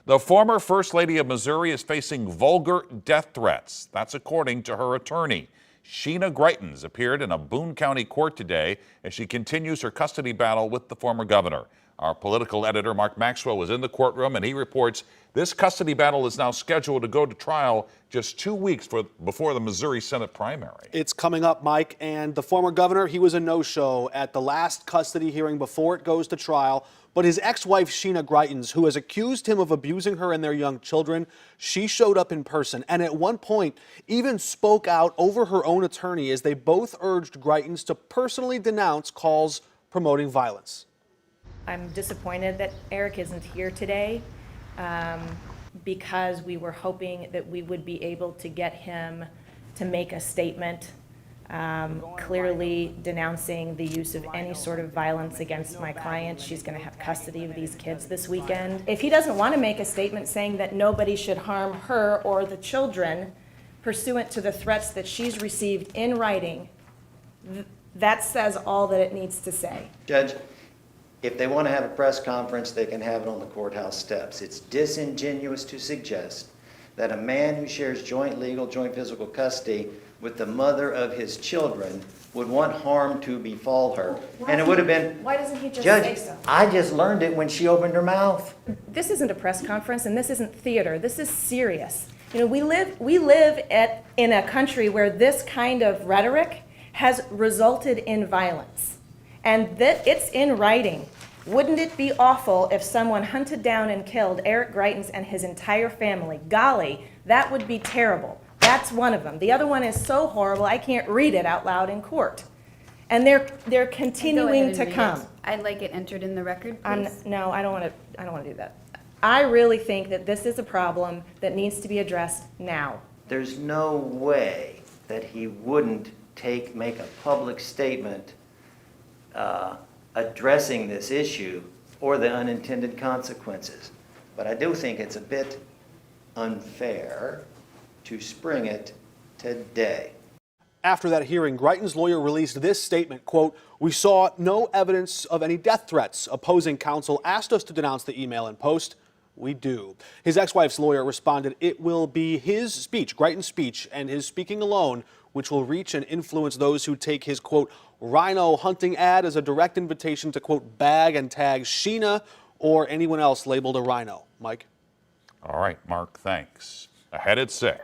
The former First Lady of Missouri is facing vulgar death threats. That's according to her attorney. Sheena Greitens appeared in a Boone County court today as she continues her custody battle with the former governor. Our political editor, Mark Maxwell, was in the courtroom, and he reports this custody battle is now scheduled to go to trial just 2 weeks before the Missouri Senate primary. It's coming up, Mike, and the former governor, he was a no-show at the last custody hearing before it goes to trial. But his ex-wife, Sheena Greitens, who has accused him of abusing her and their young children, she showed up in person and at one point even spoke out over her own attorney as they both urged Greitens to personally denounce calls promoting violence. I'm disappointed that Eric isn't here today because we were hoping that we would be able to get him to make a statement clearly denouncing the use of any sort of violence against my client. She's going to have custody of these kids this weekend. If he doesn't want to make a statement saying that nobody should harm her or the children pursuant to the threats that she's received in writing, that says all that it needs to say. Judge, if they want to have a press conference, they can have it on the courthouse steps. It's disingenuous to suggest that a man who shares joint legal, joint physical custody with the mother of his children would want harm to befall her. And it would have been... Why doesn't he just Judge, say so? I just learned it when she opened her mouth. This isn't a press conference and this isn't theater. This is serious. You know, we live in a country where this kind of rhetoric has resulted in violence. And that it's in writing. Wouldn't it be awful if someone hunted down and killed Eric Greitens and his entire family? Golly, that would be terrible. That's one of them. The other one is so horrible I can't read it out loud in court. And they're continuing to come. I'd like it entered in the record, please. No, I don't want to do that. I really think that this is a problem that needs to be addressed now. There's no way that he wouldn't make a public statement addressing this issue or the unintended consequences. But I do think it's a bit unfair to spring it today. After that hearing, Greitens' lawyer released this statement, quote, "We saw no evidence of any death threats. Opposing counsel asked us to denounce the email and post. We do." His ex-wife's lawyer responded, "It will be his speech, Greitens' speech, and his speaking alone, which will reach and influence those who take his, quote, rhino hunting ad as a direct invitation to, quote, bag and tag Sheena or anyone else labeled a rhino." Mike? All right, Mark, thanks. Ahead at 6.